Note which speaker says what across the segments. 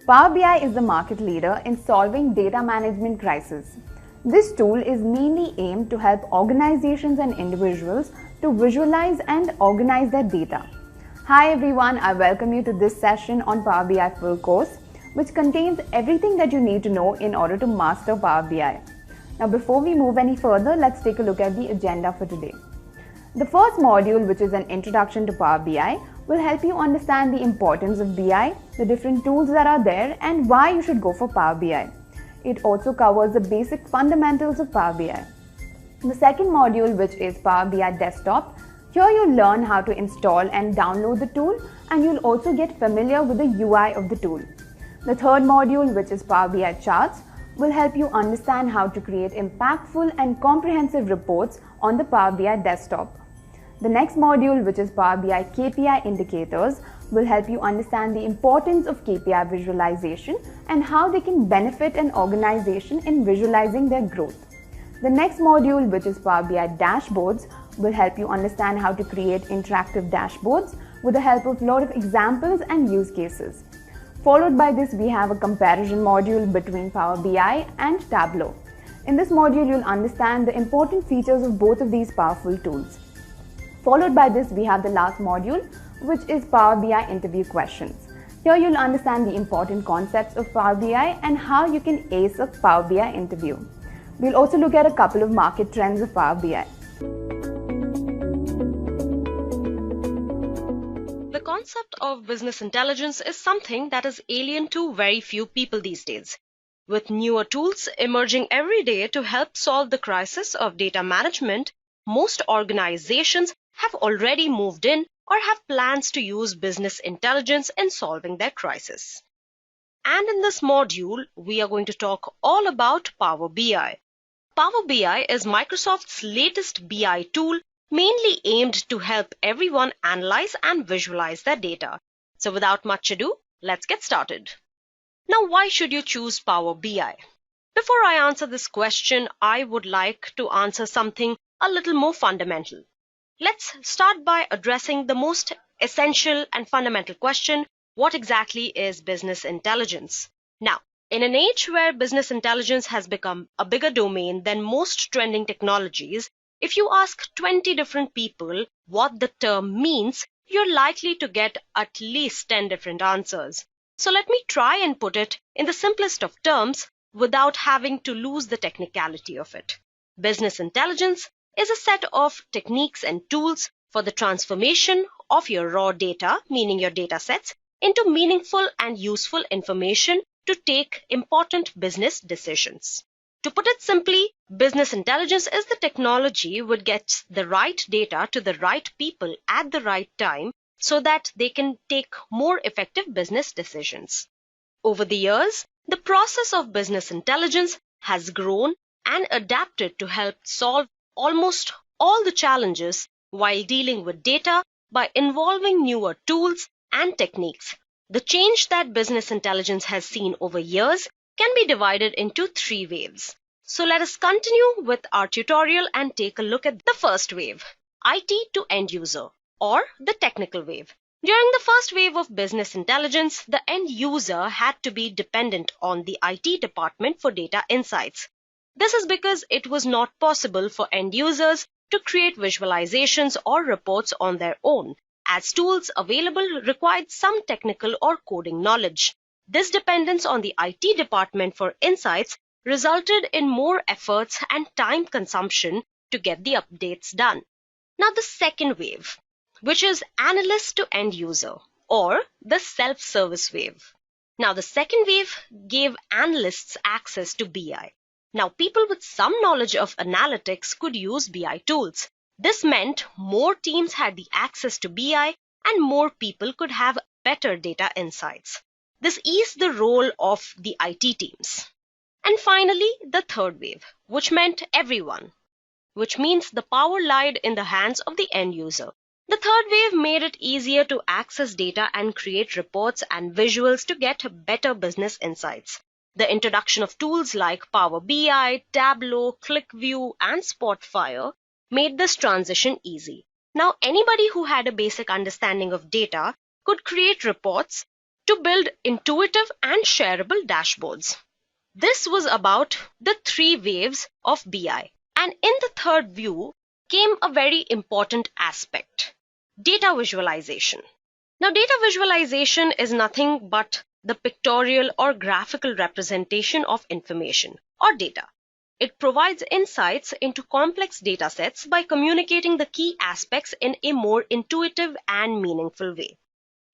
Speaker 1: Power BI is the market leader in solving data management crises. This tool is mainly aimed to help organizations and individuals to visualize and organize their data. Hi everyone, I welcome you to this session on Power BI full course, which contains everything that you need to know in order to master Power BI. Now before we move any further, let's take a look at the agenda for today. The first module, which is an introduction to Power BI, will help you understand the importance of BI, the different tools that are there, and why you should go for Power BI. It also covers the basic fundamentals of Power BI. The second module, which is Power BI Desktop, here you'll learn how to install and download the tool, and you'll also get familiar with the UI of the tool. The third module, which is Power BI Charts, will help you understand how to create impactful and comprehensive reports on the Power BI Desktop. The next module, which is Power BI KPI Indicators, will help you understand the importance of KPI visualization and how they can benefit an organization in visualizing their growth. The next module, which is Power BI Dashboards, will help you understand how to create interactive dashboards with the help of a lot of examples and use cases. Followed by this, we have a comparison module between Power BI and Tableau. In this module, you'll understand the important features of both of these powerful tools. Followed by this, we have the last module, which is Power BI Interview Questions. Here you'll understand the important concepts of Power BI and how you can ace a Power BI interview. We'll also look at a couple of market trends of Power BI.
Speaker 2: The concept of business intelligence is something that is alien to very few people these days. With newer tools emerging every day to help solve the crisis of data management, most organizations have already moved in or have plans to use business intelligence in solving their crisis. And in this module, we are going to talk all about Power BI. Power BI is Microsoft's latest BI tool, mainly aimed to help everyone analyze and visualize their data. So without much ado, let's get started. Now, why should you choose Power BI? Before I answer this question, I would like to answer something a little more fundamental. Let's start by addressing the most essential and fundamental question: what exactly is business intelligence? Now, in an age where business intelligence has become a bigger domain than most trending technologies, if you ask 20 different people what the term means, you're likely to get at least 10 different answers. So let me try and put it in the simplest of terms without having to lose the technicality of it. Business intelligence is a set of techniques and tools for the transformation of your raw data, meaning your data sets, into meaningful and useful information to take important business decisions. To put it simply, business intelligence is the technology which gets the right data to the right people at the right time so that they can take more effective business decisions. Over the years, the process of business intelligence has grown and adapted to help solve almost all the challenges while dealing with data by involving newer tools and techniques. The change that business intelligence has seen over years can be divided into three waves. So let us continue with our tutorial and take a look at the first wave, IT to end user, or the technical wave. During the first wave of business intelligence, the end user had to be dependent on the IT department for data insights. This is because it was not possible for end users to create visualizations or reports on their own, as tools available required some technical or coding knowledge. This dependence on the IT department for insights resulted in more efforts and time consumption to get the updates done. Now the second wave, which is analyst to end user, or the self-service wave. Now the second wave gave analysts access to BI. Now people with some knowledge of analytics could use BI tools. This meant more teams had the access to BI and more people could have better data insights. This eased the role of the IT teams. And finally, the third wave, which meant everyone, which means the power lied in the hands of the end user. The third wave made it easier to access data and create reports and visuals to get better business insights. The introduction of tools like Power BI, Tableau, ClickView, and Spotfire made this transition easy. Now, anybody who had a basic understanding of data could create reports to build intuitive and shareable dashboards. This was about the three waves of BI. And in the third view came a very important aspect: data visualization. Now, data visualization is nothing but the pictorial or graphical representation of information or data. It provides insights into complex data sets by communicating the key aspects in a more intuitive and meaningful way.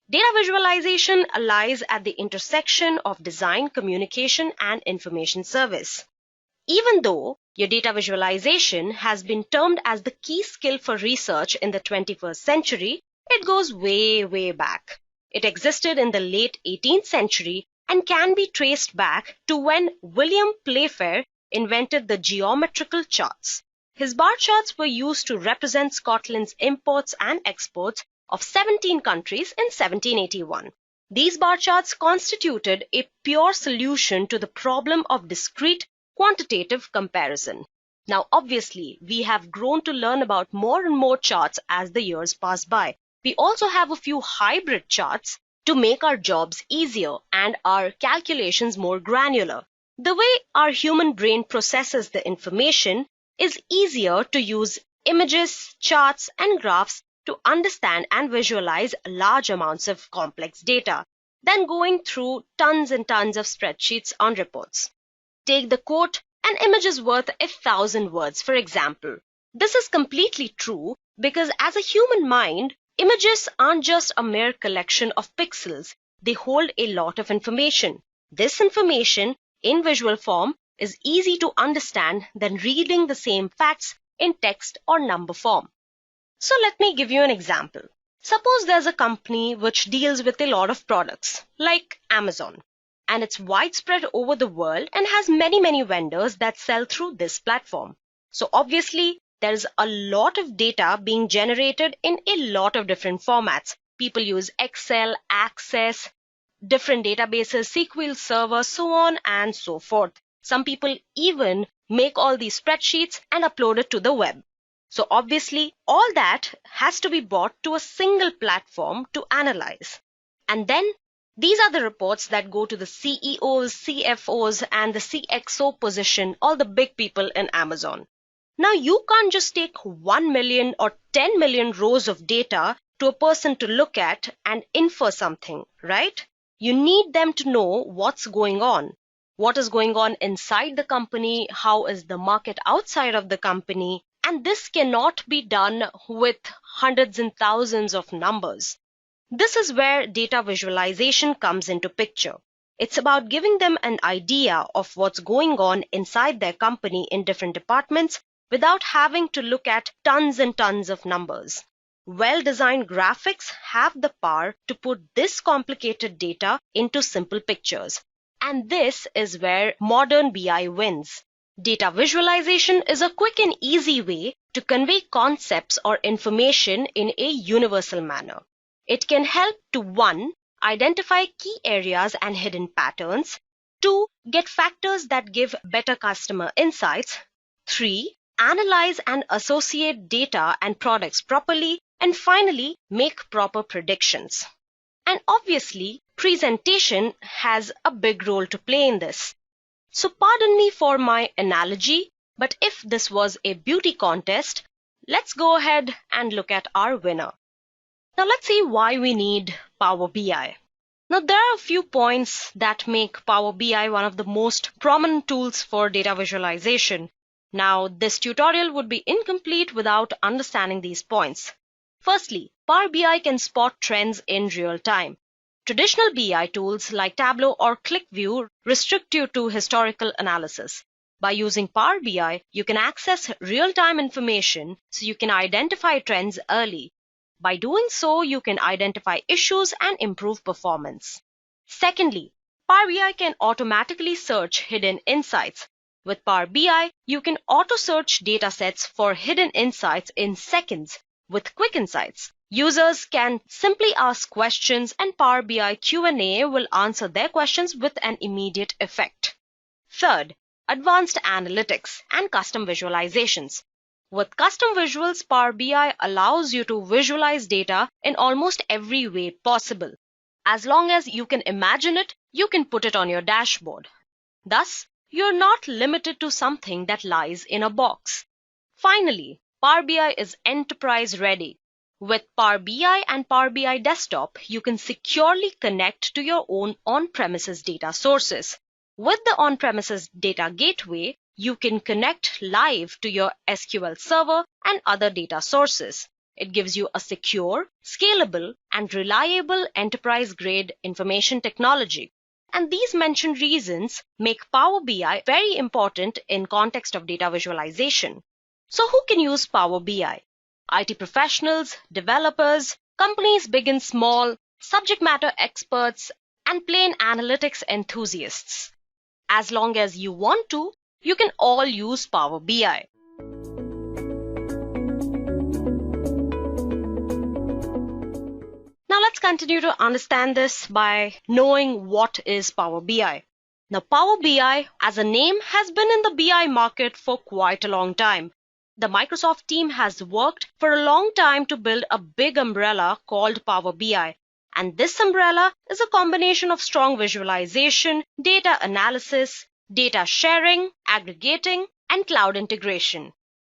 Speaker 2: Data visualization lies at the intersection of design, communication, and information service. Even though your data visualization has been termed as the key skill for research in the 21st century, it goes way, way back. It existed in the late 18th century and can be traced back to when William Playfair invented the geometrical charts. His bar charts were used to represent Scotland's imports and exports of 17 countries in 1781. These bar charts constituted a pure solution to the problem of discrete quantitative comparison. Now, obviously, we have grown to learn about more and more charts as the years pass by. We also have a few hybrid charts to make our jobs easier and our calculations more granular. The way our human brain processes the information is easier to use images, charts, and graphs to understand and visualize large amounts of complex data than going through tons and tons of spreadsheets on reports. Take the quote, "An image is worth 1,000 words," for example. This is completely true because as a human mind, images aren't just a mere collection of pixels. They hold a lot of information. This information, in visual form, is easy to understand than reading the same facts in text or number form. So let me give you an example. Suppose there's a company which deals with a lot of products, like Amazon, and it's widespread over the world and has many vendors that sell through this platform. So obviously, there's a lot of data being generated in a lot of different formats. People use Excel, Access, different databases, SQL Server, so on and so forth. Some people even make all these spreadsheets and upload it to the web. So obviously, all that has to be brought to a single platform to analyze. And then these are the reports that go to the CEOs, CFOs, and the CXO position, all the big people in Amazon. Now, you can't just take 1 million or 10 million rows of data to a person to look at and infer something, right? You need them to know what's going on. What is going on inside the company? How is the market outside of the company? And this cannot be done with hundreds and thousands of numbers. This is where data visualization comes into picture. It's about giving them an idea of what's going on inside their company in different departments without having to look at tons and tons of numbers. Well-designed graphics have the power to put this complicated data into simple pictures. And this is where modern BI wins. Data visualization is a quick and easy way to convey concepts or information in a universal manner. It can help to 1. Identify key areas and hidden patterns, 2. Get factors that give better customer insights, 3. Analyze and associate data and products properly, and finally, make proper predictions. And obviously, presentation has a big role to play in this. So pardon me for my analogy, but if this was a beauty contest, let's go ahead and look at our winner. Now let's see why we need Power BI. Now there are a few points that make Power BI one of the most prominent tools for data visualization. Now this tutorial would be incomplete without understanding these points. Firstly, Power BI can spot trends in real time. Traditional BI tools like Tableau or ClickView restrict you to historical analysis. By using Power BI, you can access real-time information so you can identify trends early. By doing so, you can identify issues and improve performance. Secondly, Power BI can automatically search hidden insights. With Power BI, you can auto-search datasets for hidden insights in seconds. With Quick Insights, users can simply ask questions and Power BI Q&A will answer their questions with an immediate effect. Third, advanced analytics and custom visualizations. With custom visuals, Power BI allows you to visualize data in almost every way possible. As long as you can imagine it, you can put it on your dashboard. Thus, you're not limited to something that lies in a box. Finally, Power BI is enterprise ready. With Power BI and Power BI Desktop, you can securely connect to your own on-premises data sources. With the on-premises data gateway, you can connect live to your SQL server and other data sources. It gives you a secure, scalable, and reliable enterprise-grade information technology. And these mentioned reasons make Power BI very important in context of data visualization. So who can use Power BI? IT professionals, developers, companies big and small, subject matter experts, and plain analytics enthusiasts. As long as you want to, you can all use Power BI. Now let's continue to understand this by knowing what is Power BI. Now Power BI as a name has been in the BI market for quite a long time. The Microsoft team has worked for a long time to build a big umbrella called Power BI. And this umbrella is a combination of strong visualization, data analysis, data sharing, aggregating, and cloud integration.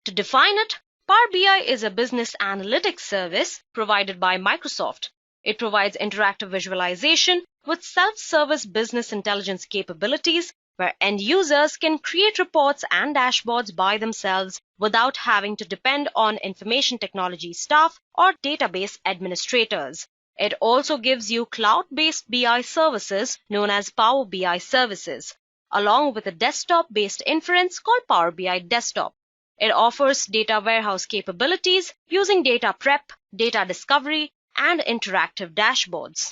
Speaker 2: To define it, Power BI is a business analytics service provided by Microsoft. It provides interactive visualization with self-service business intelligence capabilities where end users can create reports and dashboards by themselves without having to depend on information technology staff or database administrators. It also gives you cloud-based BI services known as Power BI services, along with a desktop-based inference called Power BI Desktop. It offers data warehouse capabilities using data prep, data discovery, and interactive dashboards.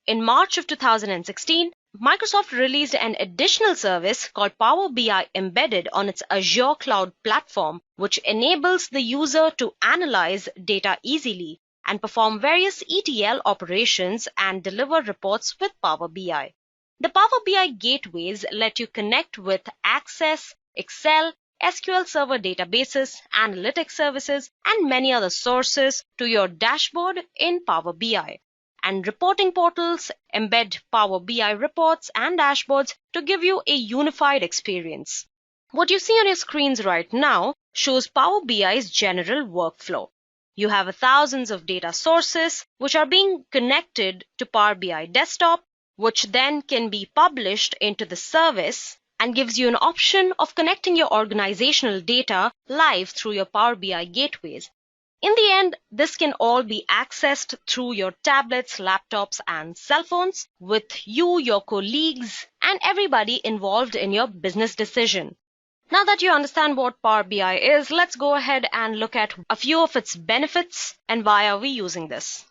Speaker 2: In March of 2016, Microsoft released an additional service called Power BI Embedded on its Azure cloud platform, which enables the user to analyze data easily and perform various ETL operations and deliver reports with Power BI. The Power BI gateways let you connect with Access, Excel, SQL Server databases, analytics services, and many other sources to your dashboard in Power BI. And reporting portals embed Power BI reports and dashboards to give you a unified experience. What you see on your screens right now shows Power BI's general workflow. You have thousands of data sources which are being connected to Power BI Desktop, which then can be published into the service and gives you an option of connecting your organizational data live through your Power BI gateways. In the end, this can all be accessed through your tablets, laptops, and cell phones with you, your colleagues, and everybody involved in your business decision. Now that you understand what Power BI is, let's go ahead and look at a few of its benefits and why are we using this.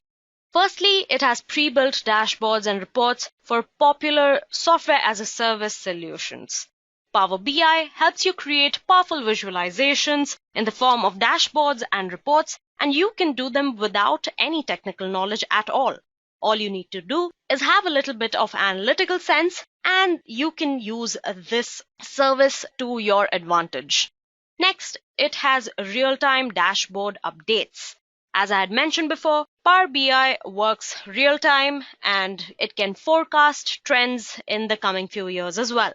Speaker 2: Firstly, it has pre-built dashboards and reports for popular software as a service solutions. Power BI helps you create powerful visualizations in the form of dashboards and reports, and you can do them without any technical knowledge at all. All you need to do is have a little bit of analytical sense, and you can use this service to your advantage. Next, it has real-time dashboard updates. As I had mentioned before, Power BI works real-time and it can forecast trends in the coming few years as well.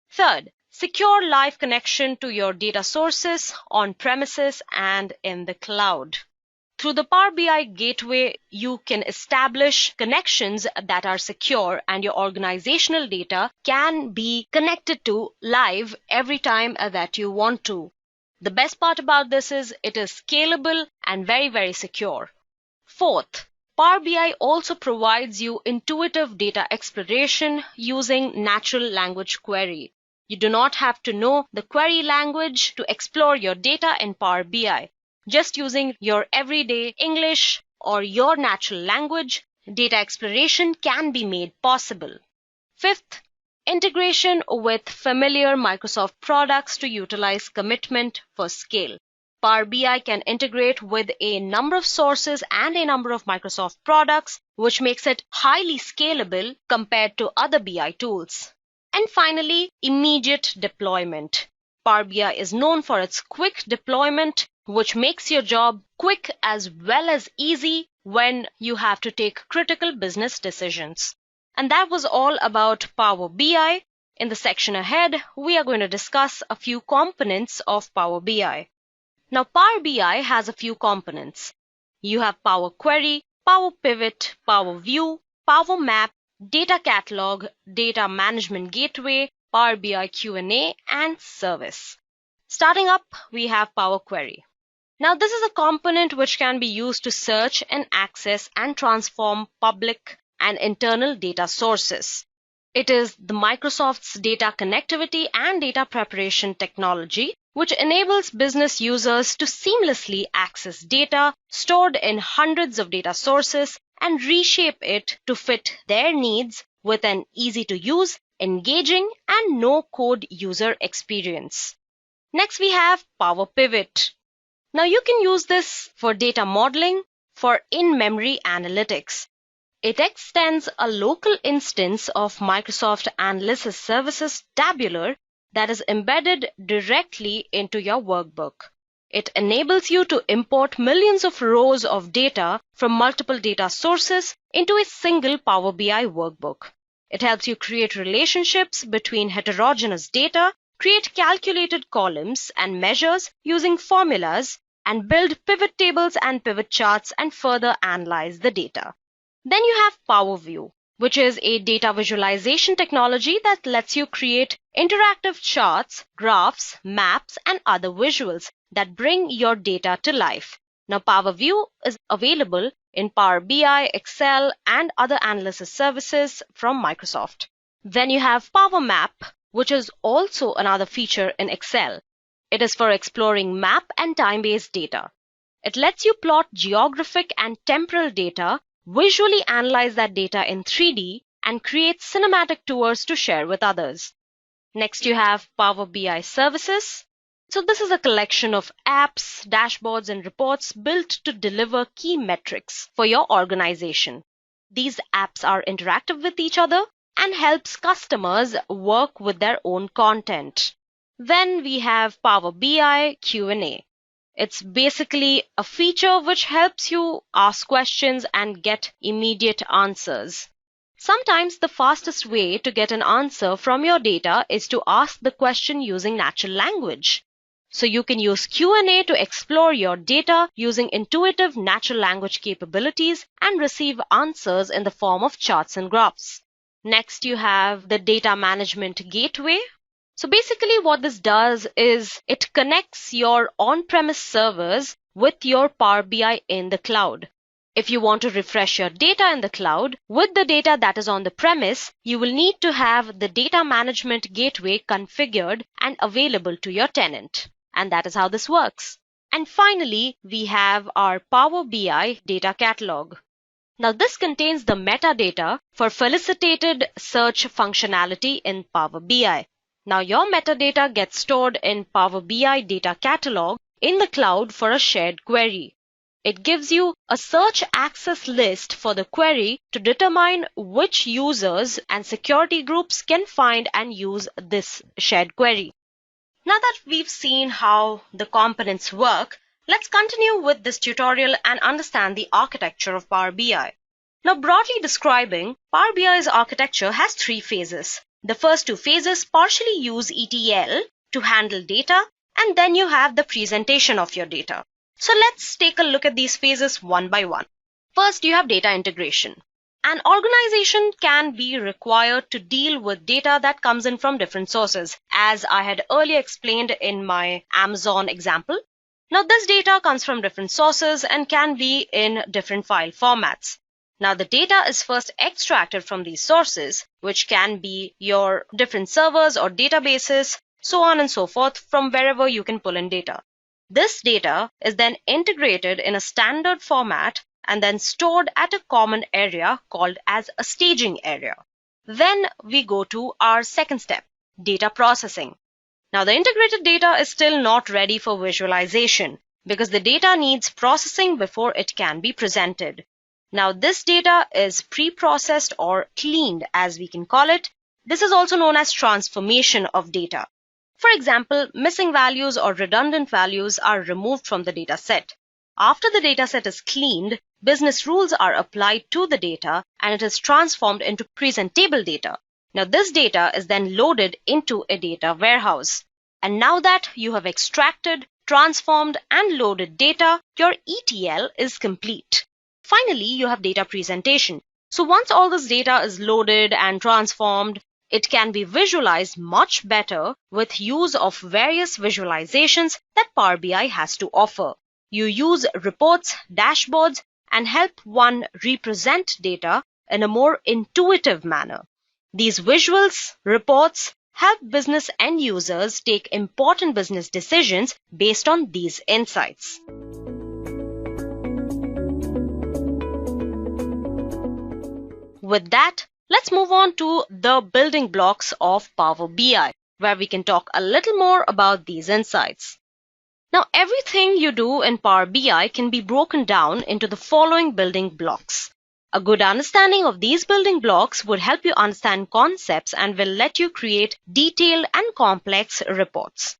Speaker 2: Third, secure live connection to your data sources on premises and in the cloud. Through the Power BI gateway, you can establish connections that are secure and your organizational data can be connected to live every time that you want to. The best part about this is it is scalable and very, very secure. Fourth, Power BI also provides you intuitive data exploration using natural language query. You do not have to know the query language to explore your data in Power BI. Just using your everyday English or your natural language, data exploration can be made possible. Fifth, integration with familiar Microsoft products to utilize commitment for scale. Power BI can integrate with a number of sources and a number of Microsoft products, which makes it highly scalable compared to other BI tools. And finally, immediate deployment. Power BI is known for its quick deployment which makes your job quick as well as easy when you have to take critical business decisions. And that was all about Power BI. In the section ahead, we are going to discuss a few components of Power BI. Now, Power BI has a few components. You have Power Query, Power Pivot, Power View, Power Map, Data Catalog, Data Management Gateway, Power BI Q&A, and Service. Starting up, we have Power Query. Now, this is a component which can be used to search and access and transform public and internal data sources. It is the Microsoft's data connectivity and data preparation technology, which enables business users to seamlessly access data stored in hundreds of data sources and reshape it to fit their needs with an easy-to-use, engaging, and no-code user experience. Next, we have Power Pivot. Now, you can use this for data modeling, for in-memory analytics. It extends a local instance of Microsoft Analysis Services Tabular that is embedded directly into your workbook. It enables you to import millions of rows of data from multiple data sources into a single Power BI workbook. It helps you create relationships between heterogeneous data, create calculated columns and measures using formulas, and build pivot tables and pivot charts and further analyze the data. Then you have Power View, which is a data visualization technology that lets you create interactive charts, graphs, maps, and other visuals that bring your data to life. Now, Power View is available in Power BI, Excel, and other analysis services from Microsoft. Then you have Power Map, which is also another feature in Excel. It is for exploring map and time-based data. It lets you plot geographic and temporal data, visually analyze that data in 3D, and create cinematic tours to share with others. Next, you have Power BI Services. So this is a collection of apps, dashboards, and reports built to deliver key metrics for your organization. These apps are interactive with each other and helps customers work with their own content. Then we have Power BI Q&A. It's basically a feature which helps you ask questions and get immediate answers. Sometimes the fastest way to get an answer from your data is to ask the question using natural language. So you can use Q&A to explore your data using intuitive natural language capabilities and receive answers in the form of charts and graphs. Next, you have the Data Management Gateway. So basically what this does is it connects your on-premise servers with your Power BI in the cloud. If you want to refresh your data in the cloud with the data that is on the premise, you will need to have the Data Management Gateway configured and available to your tenant. And that is how this works. And finally, we have our Power BI Data Catalog. Now this contains the metadata for facilitated search functionality in Power BI. Now your metadata gets stored in Power BI Data Catalog in the cloud for a shared query. It gives you a search access list for the query to determine which users and security groups can find and use this shared query. Now that we've seen how the components work, let's continue with this tutorial and understand the architecture of Power BI. Now, broadly describing, Power BI's architecture has three phases. The first two phases partially use ETL to handle data, and then you have the presentation of your data. So let's take a look at these phases one by one. First, you have data integration. An organization can be required to deal with data that comes in from different sources, as I had earlier explained in my Amazon example. Now, this data comes from different sources and can be in different file formats. Now, the data is first extracted from these sources, which can be your different servers or databases, so on and so forth, from wherever you can pull in data. This data is then integrated in a standard format and then stored at a common area called as a staging area. Then we go to our second step, data processing. Now, the integrated data is still not ready for visualization because the data needs processing before it can be presented. Now, this data is pre-processed or cleaned, as we can call it. This is also known as transformation of data. For example, missing values or redundant values are removed from the data set. After the data set is cleaned, business rules are applied to the data and it is transformed into presentable data. Now this data is then loaded into a data warehouse. And now that you have extracted, transformed and loaded data, your ETL is complete. Finally, you have data presentation. So once all this data is loaded and transformed, it can be visualized much better with use of various visualizations that Power BI has to offer. You use reports, dashboards, and help one represent data in a more intuitive manner. These visuals, reports, help business end users take important business decisions based on these insights. With that, let's move on to the building blocks of Power BI, where we can talk a little more about these insights. Now, everything you do in Power BI can be broken down into the following building blocks. A good understanding of these building blocks would help you understand concepts and will let you create detailed and complex reports.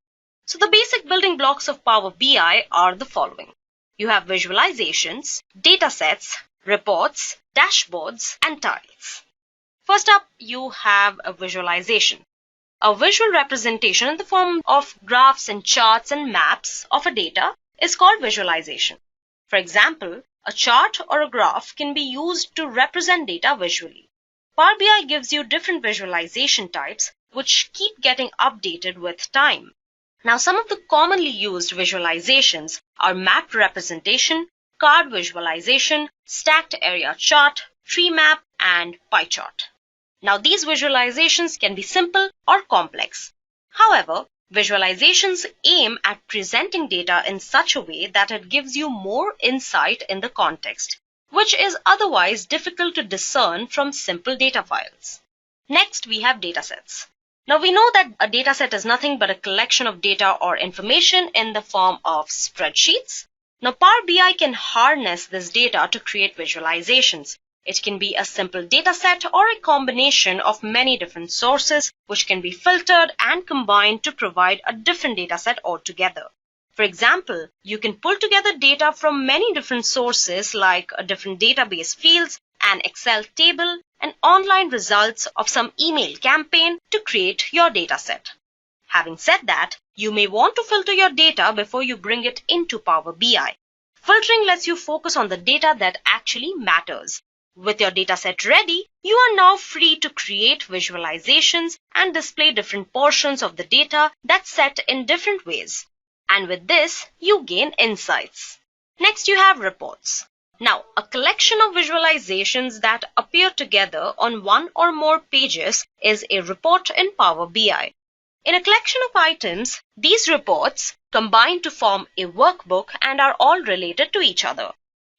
Speaker 2: So the basic building blocks of Power BI are the following. You have visualizations, data sets, reports, dashboards, and tiles. First up, you have a visualization. A visual representation in the form of graphs and charts and maps of a data is called visualization. For example, a chart or a graph can be used to represent data visually. Power BI gives you different visualization types which keep getting updated with time. Now, some of the commonly used visualizations are map representation, card visualization, stacked area chart, tree map, and pie chart. Now, these visualizations can be simple or complex. However, visualizations aim at presenting data in such a way that it gives you more insight in the context, which is otherwise difficult to discern from simple data files. Next, we have datasets. Now, we know that a dataset is nothing but a collection of data or information in the form of spreadsheets. Now, Power BI can harness this data to create visualizations. It can be a simple data set or a combination of many different sources which can be filtered and combined to provide a different data set altogether. For example, you can pull together data from many different sources like a different database fields, an Excel table, and online results of some email campaign to create your data set. Having said that, you may want to filter your data before you bring it into Power BI. Filtering lets you focus on the data that actually matters. With your dataset ready, you are now free to create visualizations and display different portions of the data that's set in different ways. And with this, you gain insights. Next, you have reports. Now, a collection of visualizations that appear together on one or more pages is a report in Power BI. In a collection of items, these reports combine to form a workbook and are all related to each other.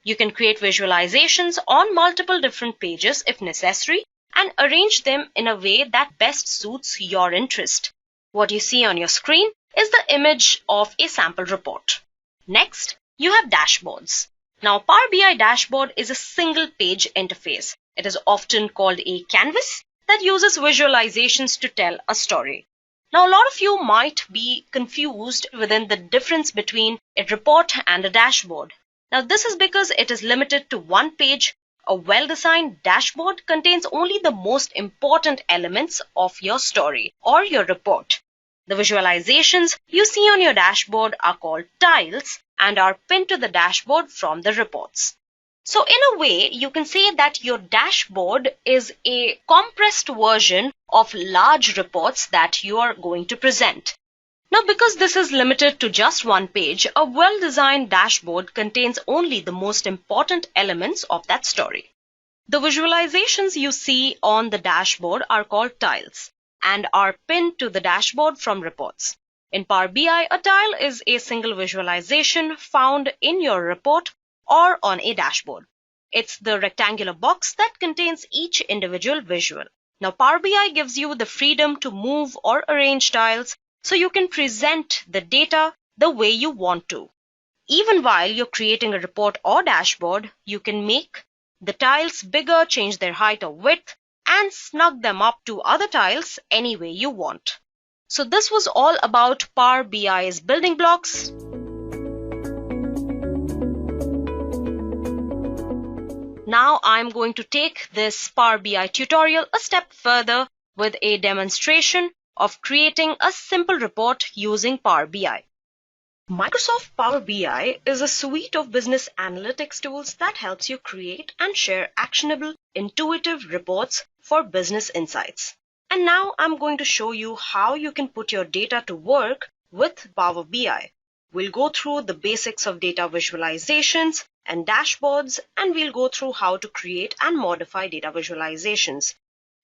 Speaker 2: You can create visualizations on multiple different pages if necessary and arrange them in a way that best suits your interest. What you see on your screen is the image of a sample report. Next, you have dashboards. Now, Power BI dashboard is a single page interface. It is often called a canvas that uses visualizations to tell a story. Now, a lot of you might be confused within the difference between a report and a dashboard. Now, this is because it is limited to one page. A well-designed dashboard contains only the most important elements of your story or your report. The visualizations you see on your dashboard are called tiles and are pinned to the dashboard from the reports. So, in a way, you can say that your dashboard is a compressed version of large reports that you are going to present. Now, because this is limited to just one page, a well-designed dashboard contains only the most important elements of that story. The visualizations you see on the dashboard are called tiles and are pinned to the dashboard from reports. In Power BI, a tile is a single visualization found in your report or on a dashboard. It's the rectangular box that contains each individual visual. Now, Power BI gives you the freedom to move or arrange tiles so you can present the data the way you want to. Even while you're creating a report or dashboard, you can make the tiles bigger, change their height or width, and snug them up to other tiles any way you want. So this was all about Power BI's building blocks. Now I'm going to take this Power BI tutorial a step further with a demonstration of creating a simple report using Power BI. Microsoft Power BI is a suite of business analytics tools that helps you create and share actionable, intuitive reports for business insights. And now I'm going to show you how you can put your data to work with Power BI. We'll go through the basics of data visualizations and dashboards, and we'll go through how to create and modify data visualizations.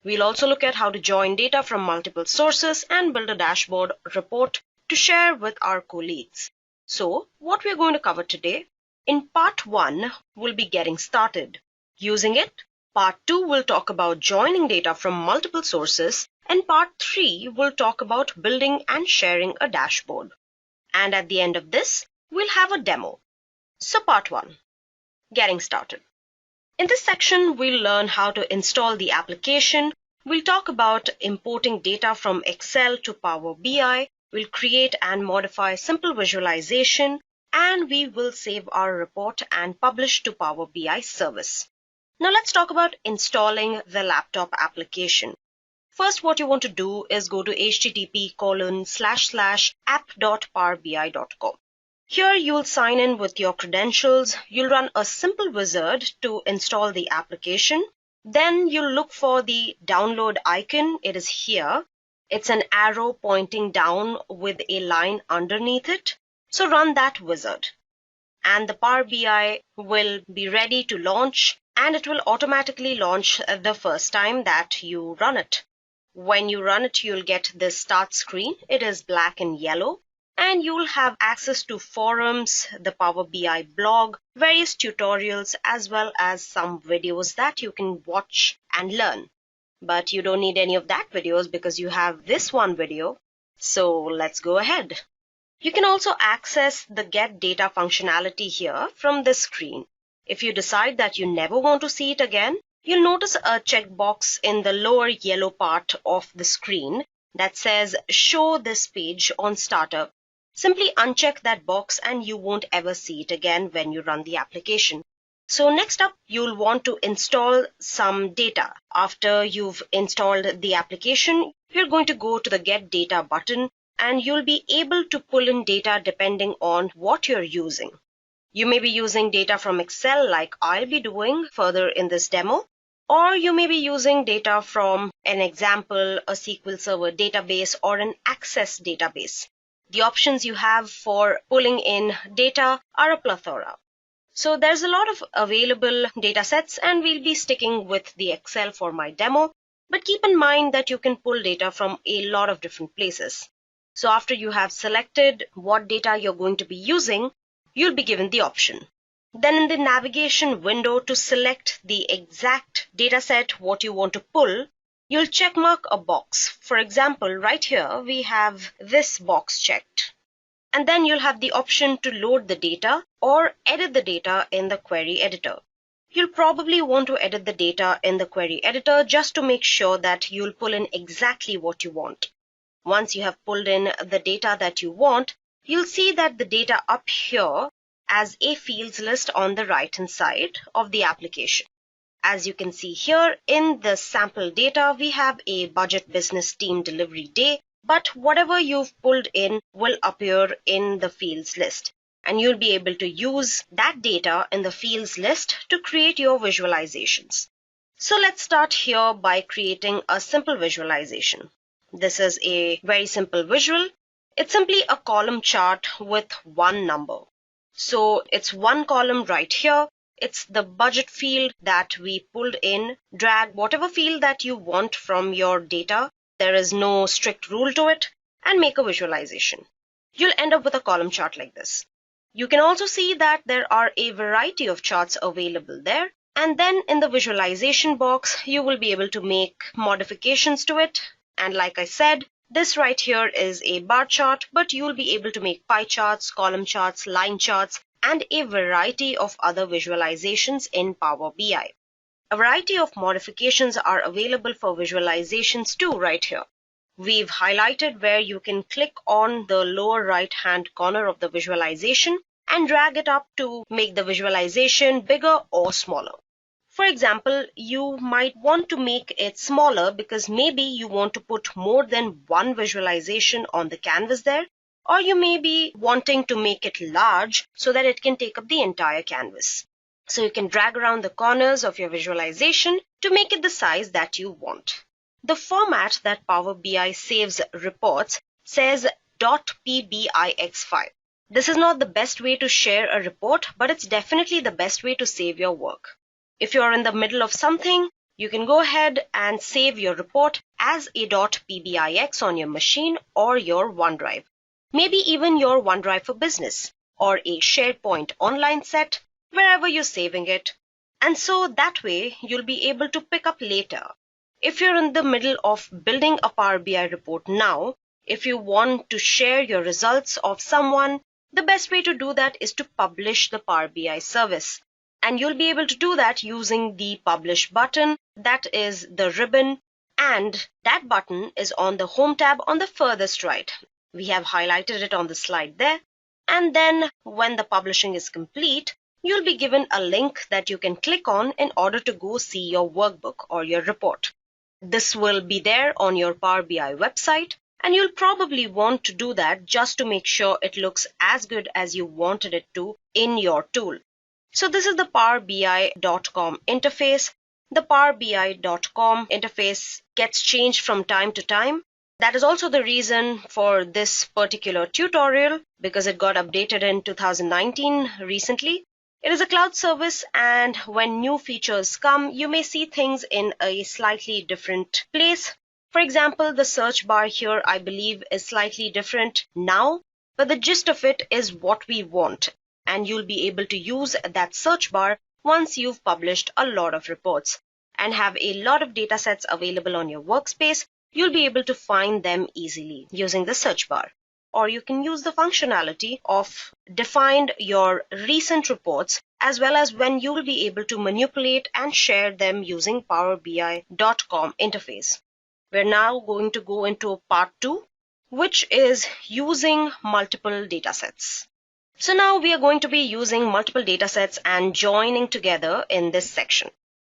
Speaker 2: We'll also look at how to join data from multiple sources and build a dashboard report to share with our colleagues. So, what we're going to cover today, in part 1, we'll be getting started using it. Part 2 will talk about joining data from multiple sources, and part 3 will talk about building and sharing a dashboard. And at the end of this, we'll have a demo. So part 1, getting started. In this section, we'll learn how to install the application. We'll talk about importing data from Excel to Power BI. We'll create and modify simple visualization, and we will save our report and publish to Power BI service. Now let's talk about installing the laptop application. First, what you want to do is go to http://app.powerbi.com. Here you'll sign in with your credentials. You'll run a simple wizard to install the application. Then you'll look for the download icon. It is here. It's an arrow pointing down with a line underneath it. So run that wizard. And the Power BI will be ready to launch, and it will automatically launch the first time that you run it. When you run it, you'll get this start screen. It is black and yellow. And you'll have access to forums, the Power BI blog, various tutorials, as well as some videos that you can watch and learn. But you don't need any of that videos because you have this one video. So let's go ahead. You can also access the Get Data functionality here from this screen. If you decide that you never want to see it again, you'll notice a checkbox in the lower yellow part of the screen that says Show this page on startup. Simply uncheck that box and you won't ever see it again when you run the application. So next up, you'll want to install some data. After you've installed the application, you're going to go to the Get Data button and you'll be able to pull in data depending on what you're using. You may be using data from Excel like I'll be doing further in this demo, or you may be using data from an example, a SQL Server database or an Access database. The options you have for pulling in data are a plethora. So there's a lot of available data sets, and we'll be sticking with the Excel for my demo, but keep in mind that you can pull data from a lot of different places. So after you have selected what data you're going to be using, you'll be given the option. Then in the navigation window, to select the exact data set what you want to pull, you'll check mark a box. For example, right here we have this box checked. And then you'll have the option to load the data or edit the data in the query editor. You'll probably want to edit the data in the query editor just to make sure that you'll pull in exactly what you want. Once you have pulled in the data that you want, you'll see that the data up here as a fields list on the right hand side of the application. As you can see here in the sample data, we have a budget business team delivery day, but whatever you've pulled in will appear in the fields list. And you'll be able to use that data in the fields list to create your visualizations. So let's start here by creating a simple visualization. This is a very simple visual. It's simply a column chart with one number. So it's one column right here. It's the budget field that we pulled in. Drag whatever field that you want from your data. There is no strict rule to it, and make a visualization. You'll end up with a column chart like this. You can also see that there are a variety of charts available there. And then in the visualization box, you will be able to make modifications to it. And like I said, this right here is a bar chart, but you'll be able to make pie charts, column charts, line charts, and a variety of other visualizations in Power BI. A variety of modifications are available for visualizations too right here. We've highlighted where you can click on the lower right-hand corner of the visualization and drag it up to make the visualization bigger or smaller. For example, you might want to make it smaller because maybe you want to put more than one visualization on the canvas there, or you may be wanting to make it large so that it can take up the entire canvas. So you can drag around the corners of your visualization to make it the size that you want. The format that Power BI saves reports says .pbix file. This is not the best way to share a report, but it's definitely the best way to save your work. If you're in the middle of something, you can go ahead and save your report as a .pbix on your machine or your OneDrive. Maybe even your OneDrive for Business or a SharePoint online set, wherever you're saving it. And so that way you'll be able to pick up later. If you're in the middle of building a Power BI report now, if you want to share your results of someone, the best way to do that is to publish the Power BI service. And you'll be able to do that using the Publish button, that is the ribbon, and that button is on the Home tab on the furthest right. We have highlighted it on the slide there. And then when the publishing is complete, you'll be given a link that you can click on in order to go see your workbook or your report. This will be there on your Power BI website, and you'll probably want to do that just to make sure it looks as good as you wanted it to in your tool. So this is the powerbi.com interface. The powerbi.com interface gets changed from time to time. That is also the reason for this particular tutorial, because it got updated in 2019 recently. It is a cloud service, and when new features come, you may see things in a slightly different place. For example, the search bar here, I believe, is slightly different now, but the gist of it is what we want. And you'll be able to use that search bar once you've published a lot of reports and have a lot of data sets available on your workspace. You'll be able to find them easily using the search bar. Or you can use the functionality of define your recent reports, as well as when you'll be able to manipulate and share them using powerbi.com interface. We're now going to go into part 2, which is using multiple data sets. So now we are going to be using multiple data sets and joining together in this section.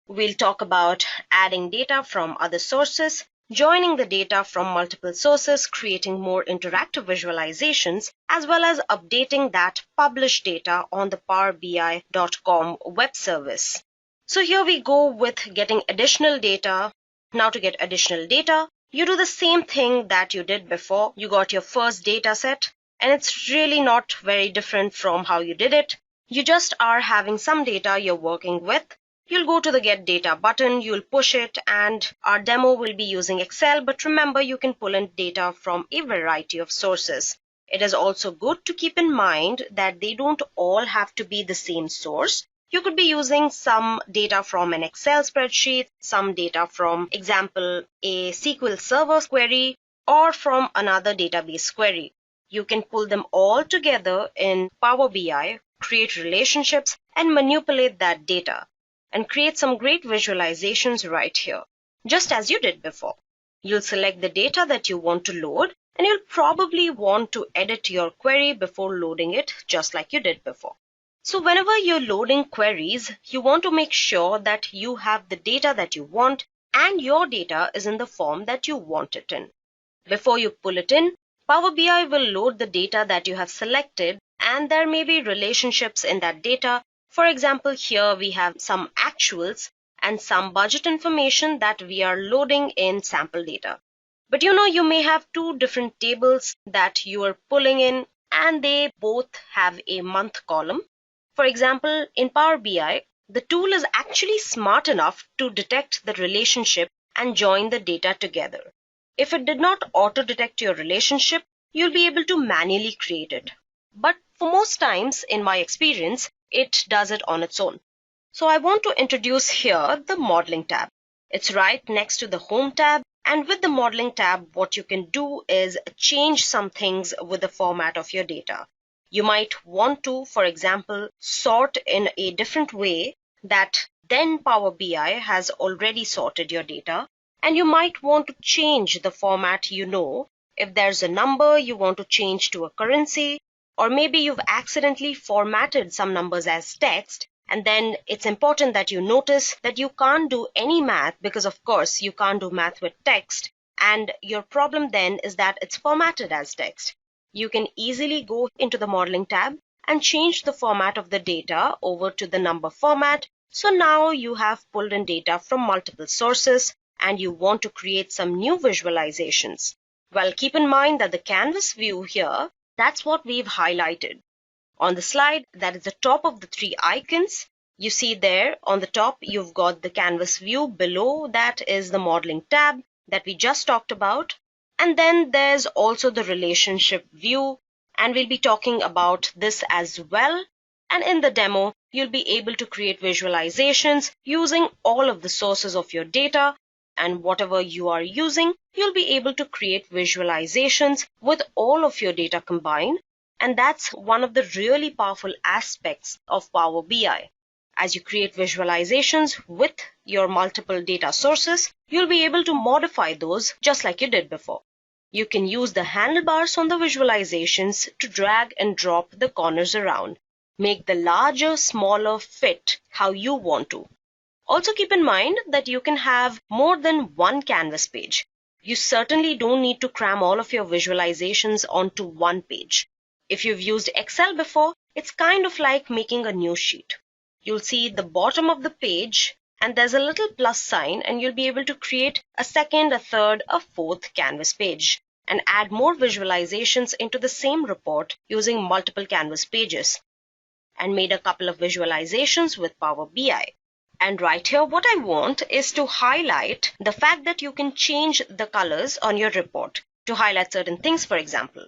Speaker 2: We'll talk about adding data from other sources, joining the data from multiple sources, creating more interactive visualizations, as well as updating that published data on the powerbi.com web service. So here we go with getting additional data. Now to get additional data, you do the same thing that you did before. You got your first data set, and it's really not very different from how you did it. You just are having some data you're working with. You'll go to the Get Data button, you'll push it, and our demo will be using Excel, but remember you can pull in data from a variety of sources. It is also good to keep in mind that they don't all have to be the same source. You could be using some data from an Excel spreadsheet, some data from, example, a SQL Server query, or from another database query. You can pull them all together in Power BI, create relationships, and manipulate that data, and create some great visualizations right here, just as you did before. You'll select the data that you want to load, and you'll probably want to edit your query before loading it, just like you did before. So whenever you're loading queries, you want to make sure that you have the data that you want and your data is in the form that you want it in. Before you pull it in, Power BI will load the data that you have selected, and there may be relationships in that data. For example, here we have some actuals and some budget information that we are loading in sample data. But you may have two different tables that you are pulling in, and they both have a month column. For example, in Power BI, the tool is actually smart enough to detect the relationship and join the data together. If it did not auto-detect your relationship, you'll be able to manually create it. But for most times, in my experience, it does it on its own. So I want to introduce here the Modeling tab. It's right next to the Home tab, and with the Modeling tab, what you can do is change some things with the format of your data. You might want to, for example, sort in a different way that then Power BI has already sorted your data, and you might want to change the format. If there's a number you want to change to a currency, or maybe you've accidentally formatted some numbers as text, and then it's important that you notice that you can't do any math, because of course you can't do math with text, and your problem then is that it's formatted as text. You can easily go into the modeling tab and change the format of the data over to the number format. So now you have pulled in data from multiple sources and you want to create some new visualizations. Well, keep in mind that the canvas view here, that's what we've highlighted. On the slide, that is the top of the three icons. You see there on the top, you've got the canvas view. Below that is the modeling tab that we just talked about. And then there's also the relationship view, and we'll be talking about this as well. And in the demo, you'll be able to create visualizations using all of the sources of your data, and whatever you are using, you'll be able to create visualizations with all of your data combined. And that's one of the really powerful aspects of Power BI. As you create visualizations with your multiple data sources, you'll be able to modify those just like you did before. You can use the handlebars on the visualizations to drag and drop the corners around. Make the larger, smaller fit how you want to. Also keep in mind that you can have more than one canvas page. You certainly don't need to cram all of your visualizations onto one page. If you've used Excel before, it's kind of like making a new sheet. You'll see the bottom of the page and there's a little plus sign, and you'll be able to create a second, a third, a fourth canvas page and add more visualizations into the same report using multiple canvas pages. And made a couple of visualizations with Power BI. And right here, what I want is to highlight the fact that you can change the colors on your report to highlight certain things, for example.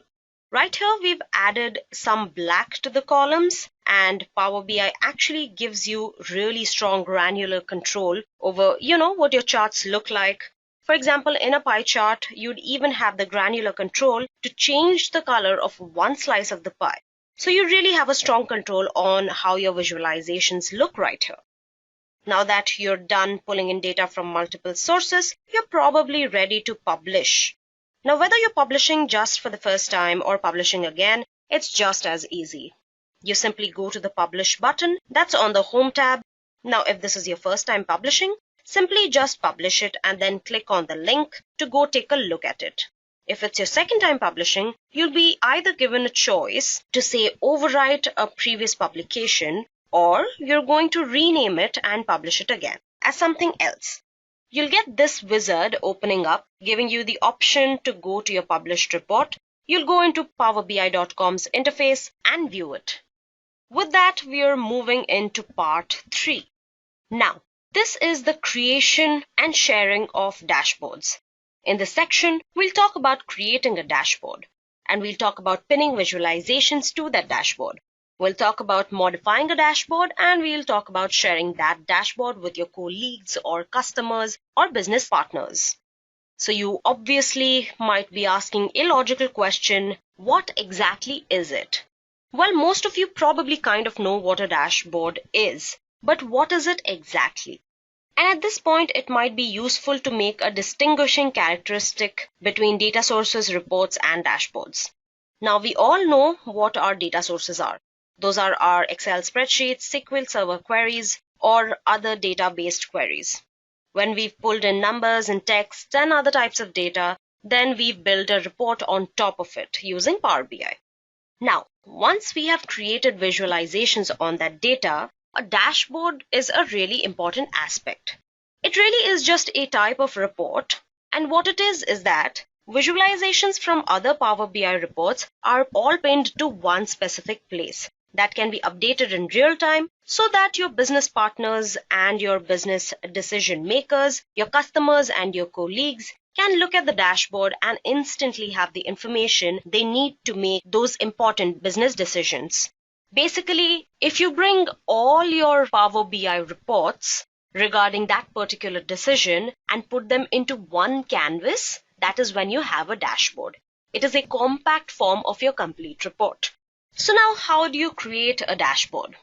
Speaker 2: Right here, we've added some black to the columns, and Power BI actually gives you really strong granular control over, what your charts look like. For example, in a pie chart, you'd even have the granular control to change the color of one slice of the pie. So you really have a strong control on how your visualizations look right here. Now that you're done pulling in data from multiple sources, you're probably ready to publish. Now, whether you're publishing just for the first time or publishing again, it's just as easy. You simply go to the Publish button that's on the Home tab. Now, if this is your first time publishing, simply just publish it and then click on the link to go take a look at it. If it's your second time publishing, you'll be either given a choice to say overwrite a previous publication, or you're going to rename it and publish it again as something else. You'll get this wizard opening up, giving you the option to go to your published report. You'll go into powerbi.com's interface and view it. With that, we're moving into part 3. Now, this is the creation and sharing of dashboards. In this section, we'll talk about creating a dashboard, and we'll talk about pinning visualizations to that dashboard. We'll talk about modifying a dashboard, and we'll talk about sharing that dashboard with your colleagues or customers or business partners. So you obviously might be asking a logical question, what exactly is it? Well, most of you probably kind of know what a dashboard is, but what is it exactly? And at this point, it might be useful to make a distinguishing characteristic between data sources, reports, and dashboards. Now, we all know what our data sources are. Those are our Excel spreadsheets, SQL Server queries, or other data-based queries. When we've pulled in numbers and text and other types of data, then we've built a report on top of it using Power BI. Now, once we have created visualizations on that data, a dashboard is a really important aspect. It really is just a type of report, and what it is that visualizations from other Power BI reports are all pinned to one specific place that can be updated in real time so that your business partners and your business decision makers, your customers and your colleagues can look at the dashboard and instantly have the information they need to make those important business decisions. Basically, if you bring all your Power BI reports regarding that particular decision and put them into one canvas, that is when you have a dashboard. It is a compact form of your complete report. So now, how do you create a dashboard?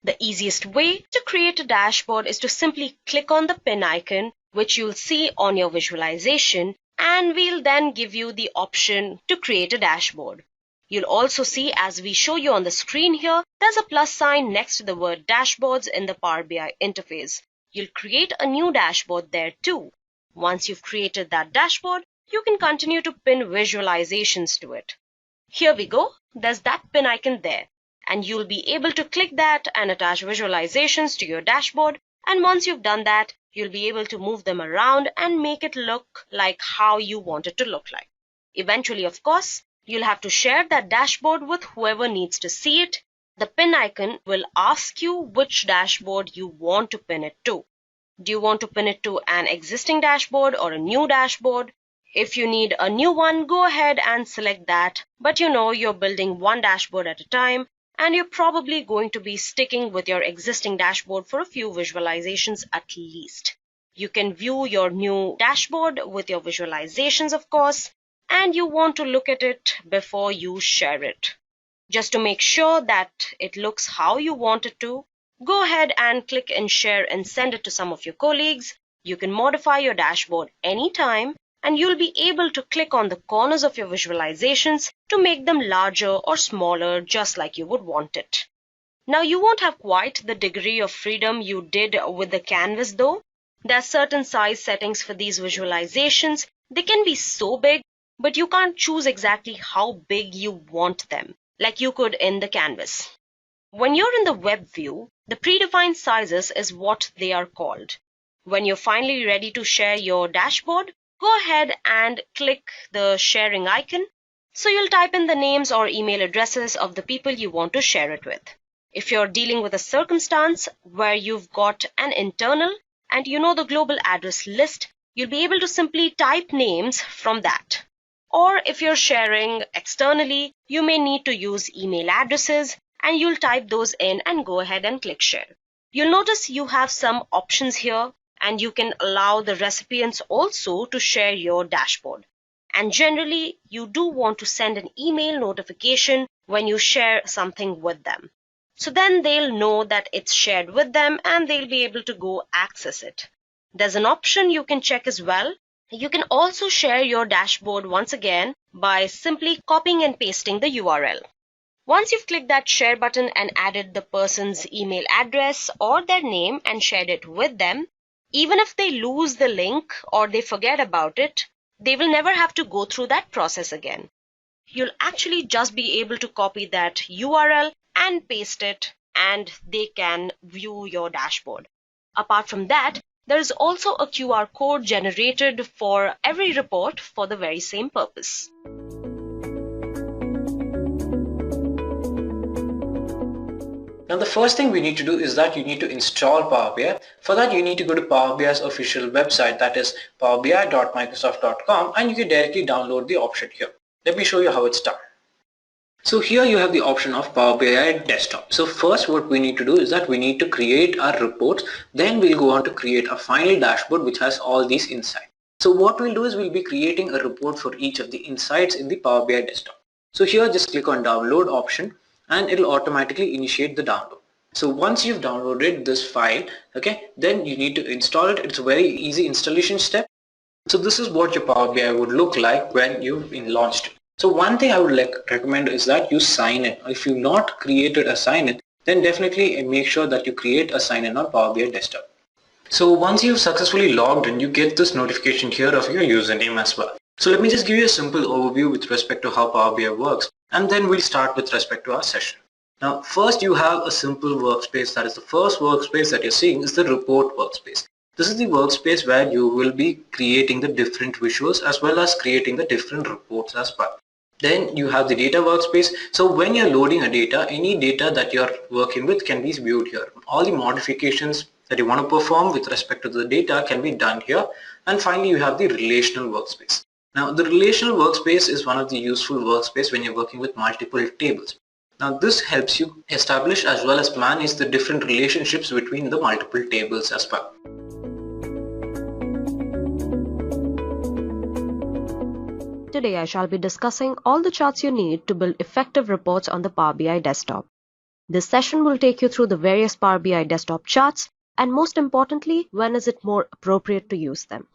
Speaker 2: The easiest way to create a dashboard is to simply click on the pin icon which you'll see on your visualization, and we'll then give you the option to create a dashboard. You'll also see, as we show you on the screen here, there's a plus sign next to the word dashboards in the Power BI interface. You'll create a new dashboard there too. Once you've created that dashboard, you can continue to pin visualizations to it. Here we go. There's that pin icon there, and you'll be able to click that and attach visualizations to your dashboard. And once you've done that, you'll be able to move them around and make it look like how you want it to look like. Eventually, of course, you'll have to share that dashboard with whoever needs to see it. The pin icon will ask you which dashboard you want to pin it to. Do you want to pin it to an existing dashboard or a new dashboard? If you need a new one, go ahead and select that. But you're building one dashboard at a time, and you're probably going to be sticking with your existing dashboard for a few visualizations at least. You can view your new dashboard with your visualizations, of course, and you want to look at it before you share it. Just to make sure that it looks how you want it to, go ahead and click and share and send it to some of your colleagues. You can modify your dashboard anytime, and you'll be able to click on the corners of your visualizations to make them larger or smaller, just like you would want it. Now, you won't have quite the degree of freedom you did with the canvas though. There are certain size settings for these visualizations. They can be so big, but you can't choose exactly how big you want them, like you could in the canvas. When you're in the web view, the predefined sizes is what they are called. When you're finally ready to share your dashboard, go ahead and click the sharing icon. So you'll type in the names or email addresses of the people you want to share it with. If you're dealing with a circumstance where you've got an internal and the global address list, you'll be able to simply type names from that. Or if you're sharing externally, you may need to use email addresses, and you'll type those in and go ahead and click share. You'll notice you have some options here, and you can allow the recipients also to share your dashboard. And generally, you do want to send an email notification when you share something with them. So then they'll know that it's shared with them and they'll be able to go access it. There's an option you can check as well. You can also share your dashboard once again by simply copying and pasting the URL. Once you've clicked that share button and added the person's email address or their name and shared it with them, even if they lose the link or they forget about it, they will never have to go through that process again. You'll actually just be able to copy that URL and paste it, and they can view your dashboard. Apart from that, there is also a QR code generated for every report for the very same purpose.
Speaker 3: Now the first thing we need to do is that you need to install Power BI. For that you need to go to Power BI's official website, that is powerbi.microsoft.com, and you can directly download the option here. Let me show you how it's done. So here you have the option of Power BI desktop. So first what we need to do is that we need to create our reports, then we'll go on to create a final dashboard which has all these insights. So what we'll do is we'll be creating a report for each of the insights in the Power BI desktop. So here just click on download option and it'll automatically initiate the download. So once you've downloaded this file, okay, then you need to install it. It's a very easy installation step. So this is what your Power BI would look like when you've launched it. So one thing I would recommend is that you sign in. If you've not created a sign in, then definitely make sure that you create a sign in on Power BI desktop. So once you've successfully logged in, you get this notification here of your username as well. So let me just give you a simple overview with respect to how Power BI works, and then we'll start with respect to our session. Now first you have a simple workspace. That is the first workspace that you're seeing is the report workspace. This is the workspace where you will be creating the different visuals as well as creating the different reports as well. Then you have the data workspace. So when you're loading a data, any data that you're working with can be viewed here. All the modifications that you want to perform with respect to the data can be done here. And finally you have the relational workspace. Now the relational workspace is one of the useful workspace when you're working with multiple tables. Now this helps you establish as well as manage the different relationships between the multiple tables as well.
Speaker 2: Today I shall be discussing all the charts you need to build effective reports on the Power BI desktop. This session will take you through the various Power BI desktop charts and most importantly, when is it more appropriate to use them.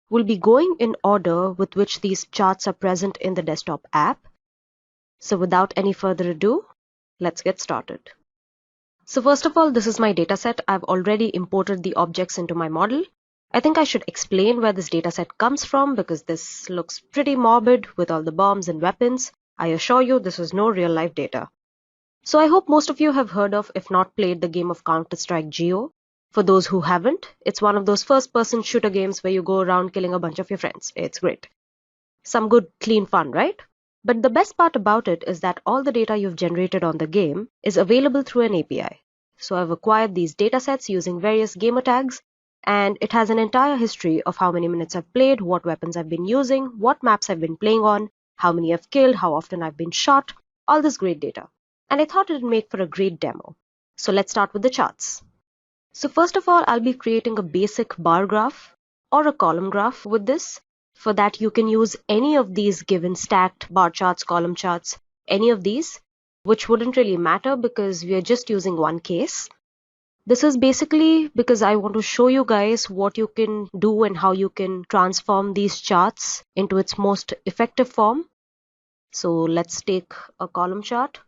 Speaker 2: We'll be going in order with which these charts are present in the desktop app. So without any further ado, let's get started. So first of all, this is my dataset. I've already imported the objects into my model. I think I should explain where this dataset comes from because this looks pretty morbid with all the bombs and weapons. I assure you this is no real life data. So I hope most of you have heard of, if not played, the game of Counter-Strike Geo. For those who haven't, it's one of those first-person shooter games where you go around killing a bunch of your friends. It's great. Some good, clean fun, right? But the best part about it is that all the data you've generated on the game is available through an API. So I've acquired these datasets using various gamer tags, and it has an entire history of how many minutes I've played, what weapons I've been using, what maps I've been playing on, how many I've killed, how often I've been shot, all this great data. And I thought it'd make for a great demo. So let's start with the charts. So first of all, I'll be creating a basic bar graph or a column graph with this. For that, you can use any of these given stacked bar charts, column charts, any of these, which wouldn't really matter because we are just using one case. This is basically because I want to show you guys what you can do and how you can transform these charts into its most effective form. So let's take a column chart.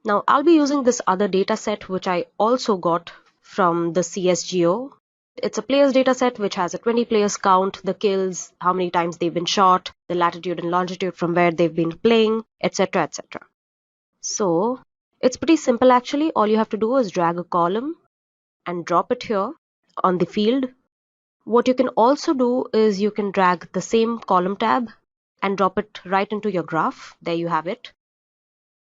Speaker 2: Now I'll be using this other data set which I also got from the CSGO. It's a players data set which has a 20 players count, the kills, how many times they've been shot, the latitude and longitude from where they've been playing, etc. etc. So it's pretty simple actually. All you have to do is drag a column and drop it here on the field. What you can also do is you can drag the same column tab and drop it right into your graph. There you have it.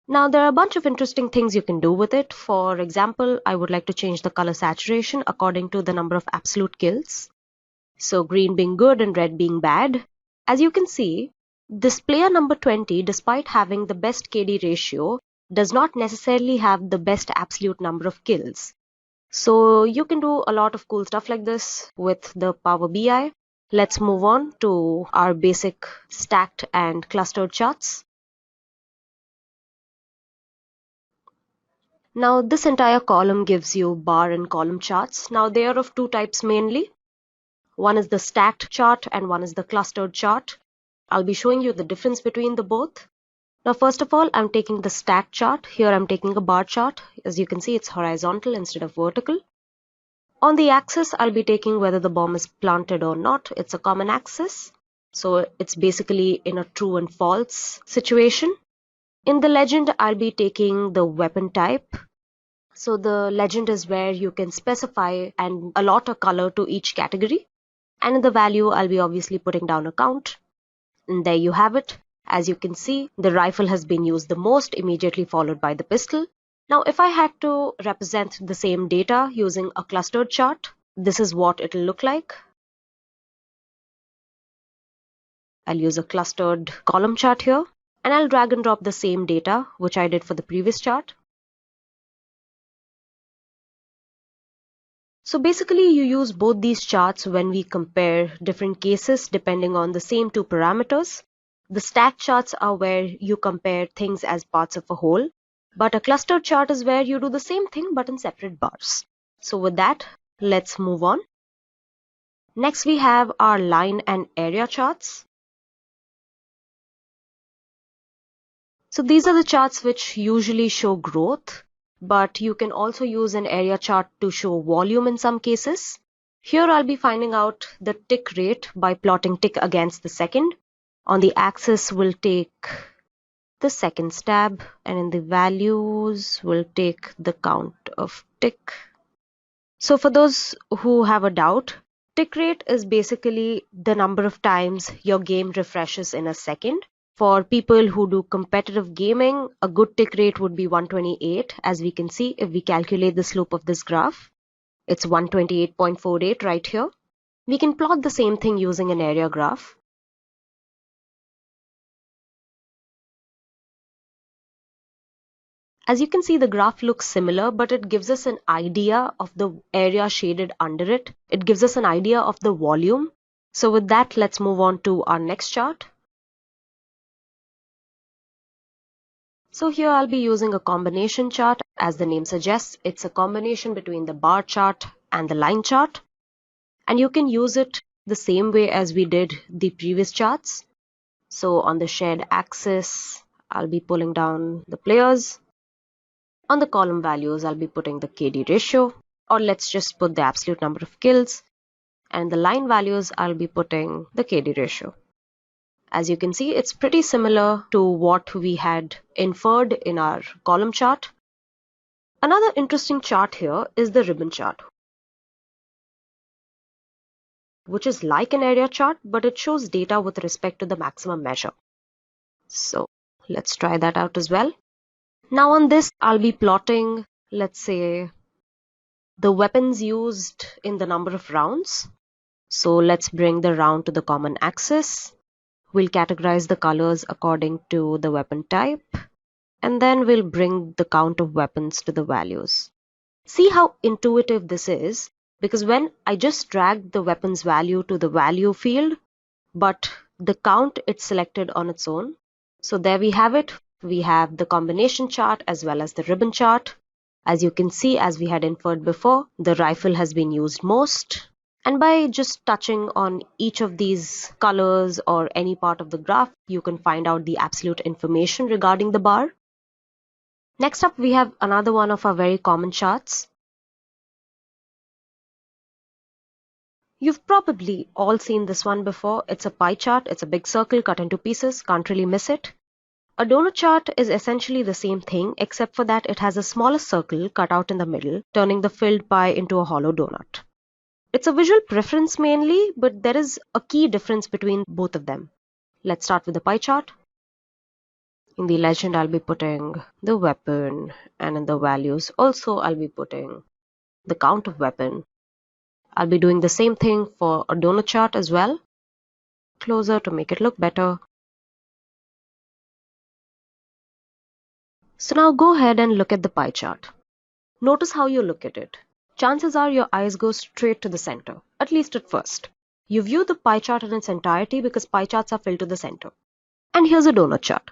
Speaker 2: Now there are a bunch of interesting things you can do with it. For example, I would like to change the color saturation according to the number of absolute kills. So green being good and red being bad. As you can see, this player number 20, despite having the best KD ratio, does not necessarily have the best absolute number of kills. So you can do a lot of cool stuff like this with the Power BI. Let's move on to our basic stacked and clustered charts. Now this entire column gives you bar and column charts. Now they are of two types mainly. One is the stacked chart and one is the clustered chart. I'll be showing you the difference between the both. Now first of all, I'm taking the stacked chart. Here I'm taking a bar chart. As you can see, it's horizontal instead of vertical. On the axis, I'll be taking whether the bomb is planted or not. It's a common axis. So it's basically in a true and false situation. In the legend, I'll be taking the weapon type. So the legend is where you can specify and allot a color to each category. And in the value, I'll be obviously putting down a count. And there you have it. As you can see, the rifle has been used the most, immediately followed by the pistol. Now, if I had to represent the same data using a clustered chart, this is what it'll look like. I'll use a clustered column chart here. And I'll drag and drop the same data, which I did for the previous chart. So basically, you use both these charts when we compare different cases depending on the same two parameters. The stacked charts are where you compare things as parts of a whole, but a clustered chart is where you do the same thing but in separate bars. So with that, let's move on. Next, we have our line and area charts. So these are the charts which usually show growth, but you can also use an area chart to show volume in some cases. Here I'll be finding out the tick rate by plotting tick against the second. On the axis, we'll take the seconds tab, and in the values, we'll take the count of tick. So for those who have a doubt, tick rate is basically the number of times your game refreshes in a second. For people who do competitive gaming, a good tick rate would be 128. As we can see, if we calculate the slope of this graph, it's 128.48 right here. We can plot the same thing using an area graph. As you can see, the graph looks similar, but it gives us an idea of the area shaded under it. It gives us an idea of the volume. So with that, let's move on to our next chart. So here I'll be using a combination chart. As the name suggests, it's a combination between the bar chart and the line chart. And you can use it the same way as we did the previous charts. So on the shared axis, I'll be pulling down the players. On the column values, I'll be putting the KD ratio, or let's just put the absolute number of kills. And the line values, I'll be putting the KD ratio. As you can see, it's pretty similar to what we had inferred in our column chart. Another interesting chart here is the ribbon chart, which is like an area chart, but it shows data with respect to the maximum measure. So let's try that out as well. Now on this, I'll be plotting, let's say, the weapons used in the number of rounds. So let's bring the round to the common axis. We'll categorize the colors according to the weapon type, and then we'll bring the count of weapons to the values. See how intuitive this is, because when I just dragged the weapons value to the value field, but the count it's selected on its own. So there we have it. We have the combination chart as well as the ribbon chart. As you can see, as we had inferred before, the rifle has been used most. And by just touching on each of these colors or any part of the graph, you can find out the absolute information regarding the bar. Next up, we have another one of our very common charts. You've probably all seen this one before. It's a pie chart. It's a big circle cut into pieces. Can't really miss it. A donut chart is essentially the same thing, except for that it has a smaller circle cut out in the middle, turning the filled pie into a hollow donut. It's a visual preference mainly, but there is a key difference between both of them. Let's start with the pie chart. In the legend, I'll be putting the weapon, and in the values also I'll be putting the count of weapon. I'll be doing the same thing for a donut chart as well. Closer to make it look better. So now go ahead and look at the pie chart. Notice how you look at it. Chances are your eyes go straight to the center, at least at first. You view the pie chart in its entirety because pie charts are filled to the center. And here's a donut chart.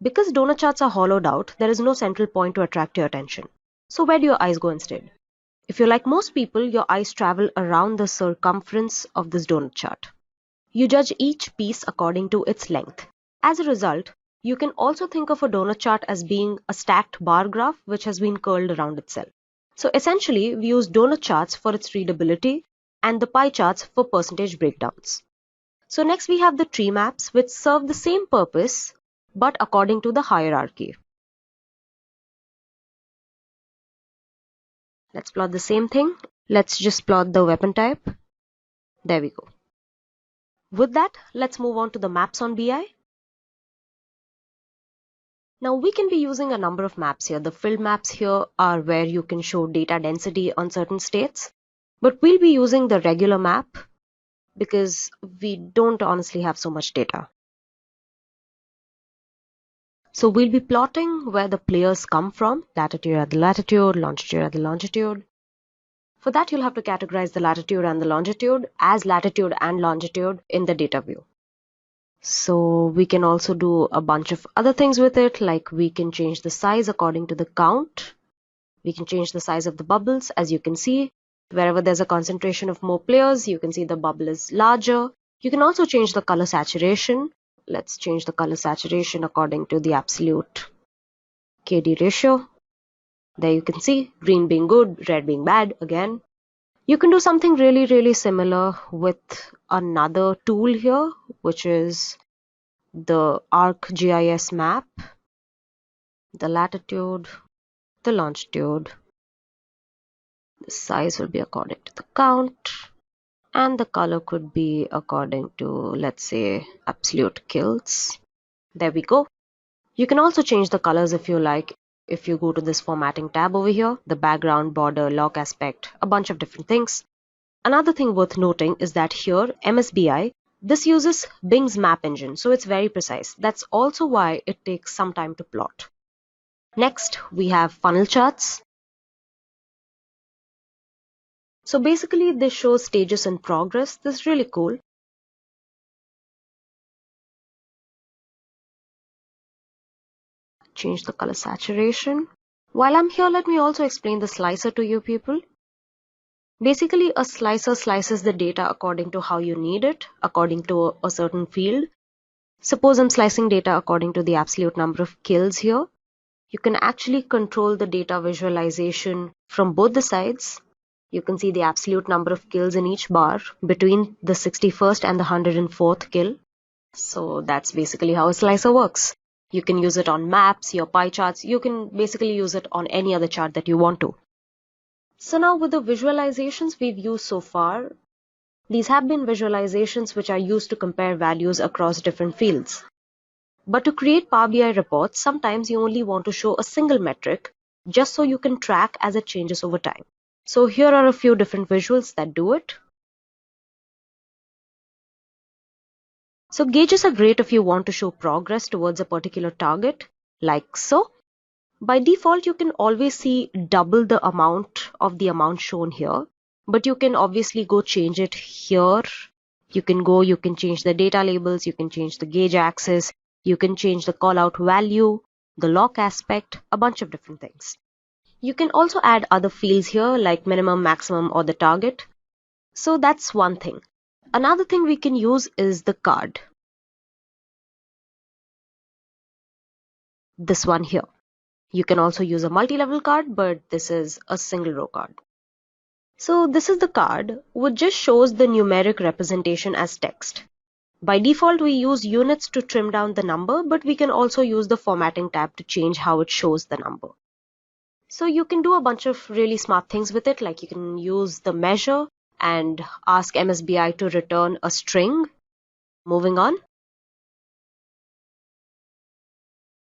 Speaker 2: Because donut charts are hollowed out, there is no central point to attract your attention. So where do your eyes go instead? If you're like most people, your eyes travel around the circumference of this donut chart. You judge each piece according to its length. As a result, you can also think of a donut chart as being a stacked bar graph which has been curled around itself. So essentially, we use donut charts for its readability and the pie charts for percentage breakdowns. So next we have the tree maps, which serve the same purpose but according to the hierarchy. Let's plot the same thing. Let's just plot the weapon type. There we go. With that, let's move on to the maps on BI. Now we can be using a number of maps here. The filled maps here are where you can show data density on certain states. But we'll be using the regular map because we don't honestly have so much data. So we'll be plotting where the players come from, latitude at the latitude, longitude at the longitude. For that, you'll have to categorize the latitude and the longitude as latitude and longitude in the data view. So we can also do a bunch of other things with it, like we can change the size according to the count. We can change the size of the bubbles. As you can see, wherever there's a concentration of more players, you can see the bubble is larger. You can also change the color saturation. Let's change the color saturation according to the absolute KD ratio. There you can see green being good, red being bad again. You can do something really similar with another tool here, which is the ArcGIS map, the latitude, the longitude. The size will be according to the count, and the color could be according to, let's say, absolute kills. There we go. You can also change the colors if you like. If you go to this formatting tab over here, the background, border, lock aspect, a bunch of different things. Another thing worth noting is that here, MSBI, this uses Bing's map engine, so it's very precise. That's also why it takes some time to plot. Next, we have funnel charts. So basically, this shows stages in progress. This is really cool. Change the color saturation. While I'm here, let me also explain the slicer to you people. Basically, a slicer slices the data according to how you need it, according to a certain field. Suppose I'm slicing data according to the absolute number of kills here. You can actually control the data visualization from both the sides. You can see the absolute number of kills in each bar between the 61st and the 104th kill. So that's basically how a slicer works. You can use it on maps, your pie charts. You can basically use it on any other chart that you want to. So now with the visualizations we've used so far, these have been visualizations which are used to compare values across different fields. But to create Power BI reports, sometimes you only want to show a single metric just so you can track as it changes over time. So here are a few different visuals that do it. So gauges are great if you want to show progress towards a particular target, like so. By default, you can always see double the amount of the amount shown here, but you can obviously go change it here. You can change the data labels, you can change the gauge axis, you can change the call out value, the lock aspect, a bunch of different things. You can also add other fields here like minimum, maximum, or the target. So that's one thing. Another thing we can use is the card. This one here. You can also use a multi-level card, but this is a single row card. So this is the card, which just shows the numeric representation as text. By default, we use units to trim down the number, but we can also use the formatting tab to change how it shows the number. So you can do a bunch of really smart things with it, like you can use the measure and ask MSBI to return a string. Moving on.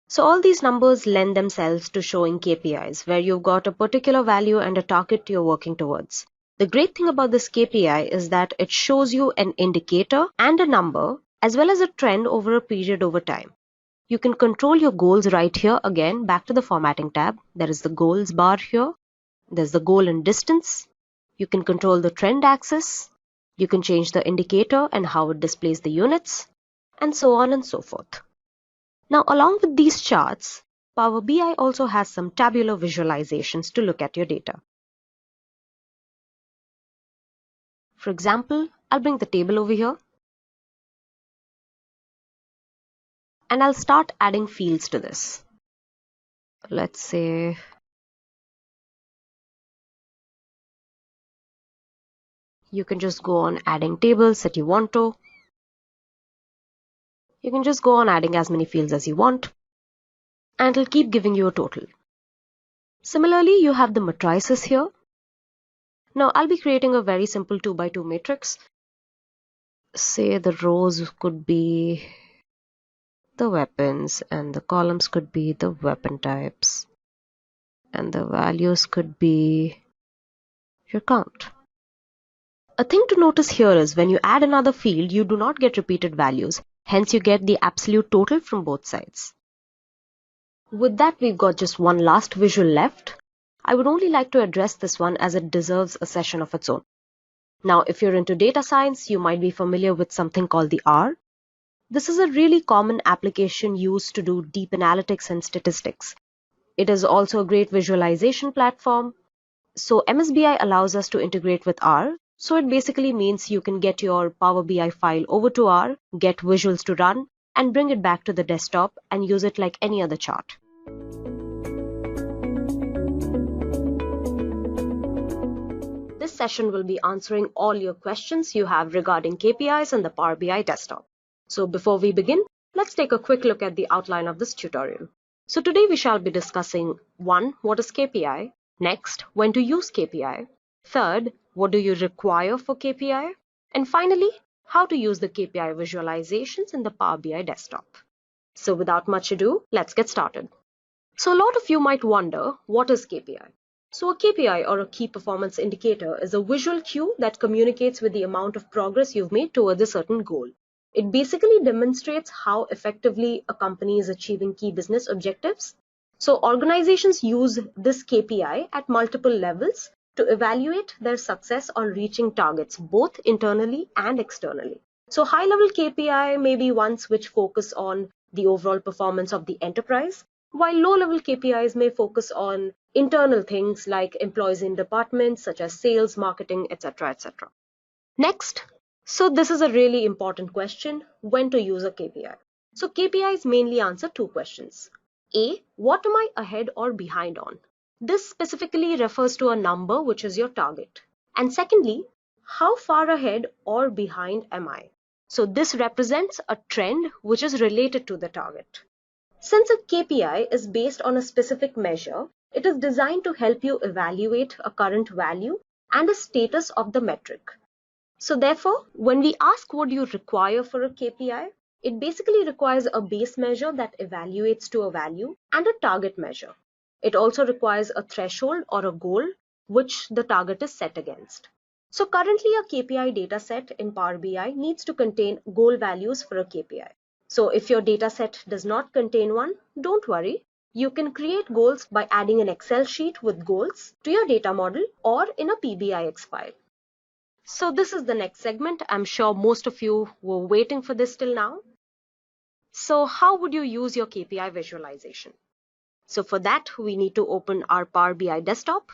Speaker 2: So all these numbers lend themselves to showing KPIs, where you've got a particular value and a target you're working towards. The great thing about this KPI is that it shows you an indicator and a number, as well as a trend over a period over time. You can control your goals right here. Again, back to the formatting tab. There is the goals bar here. There's the goal in distance. You can control the trend axis. You can change the indicator and how it displays the units, and so on and so forth. Now, along with these charts, Power BI also has some tabular visualizations to look at your data. For example, I'll bring the table over here, and I'll start adding fields to this. Let's say you can just go on adding tables that you want to. You can just go on adding as many fields as you want, and it'll keep giving you a total. Similarly, you have the matrices here. Now, I'll be creating a very simple 2x2 matrix. Say the rows could be the weapons, and the columns could be the weapon types, and the values could be your count. A thing to notice here is when you add another field, you do not get repeated values. Hence, you get the absolute total from both sides. With that, we've got just one last visual left. I would only like to address this one as it deserves a session of its own. Now, if you're into data science, you might be familiar with something called the R. This is a really common application used to do deep analytics and statistics. It is also a great visualization platform. So MSBI allows us to integrate with R. So it basically means you can get your Power BI file over to R, get visuals to run, and bring it back to the desktop and use it like any other chart. This session will be answering all your questions you have regarding KPIs and the Power BI desktop. So before we begin, let's take a quick look at the outline of this tutorial. So today we shall be discussing 1. What is KPI? Next, when to use KPI. Third, what do you require for KPI? And finally, how to use the KPI visualizations in the Power BI desktop. So without much ado, let's get started. So a lot of you might wonder, what is KPI? So a KPI, or a key performance indicator, is a visual cue that communicates with the amount of progress you've made towards a certain goal. It basically demonstrates how effectively a company is achieving key business objectives. So organizations use this KPI at multiple levels to evaluate their success on reaching targets, both internally and externally. So high-level KPI may be ones which focus on the overall performance of the enterprise, while low-level KPIs may focus on internal things like employees in departments such as sales, marketing, etc., etc. Next, so this is a really important question, when to use a KPI. So KPIs mainly answer two questions. A, what am I ahead or behind on? This specifically refers to a number which is your target. And secondly, how far ahead or behind am I? So this represents a trend which is related to the target. Since a KPI is based on a specific measure, it is designed to help you evaluate a current value and a status of the metric. So therefore, when we ask what you require for a KPI, it basically requires a base measure that evaluates to a value and a target measure. It also requires a threshold or a goal which the target is set against. So currently a KPI dataset in Power BI needs to contain goal values for a KPI. So if your dataset does not contain one, don't worry. You can create goals by adding an Excel sheet with goals to your data model or in a PBIX file. So this is the next segment. I'm sure most of you were waiting for this till now. So how would you use your KPI visualization? So for that, we need to open our Power BI desktop.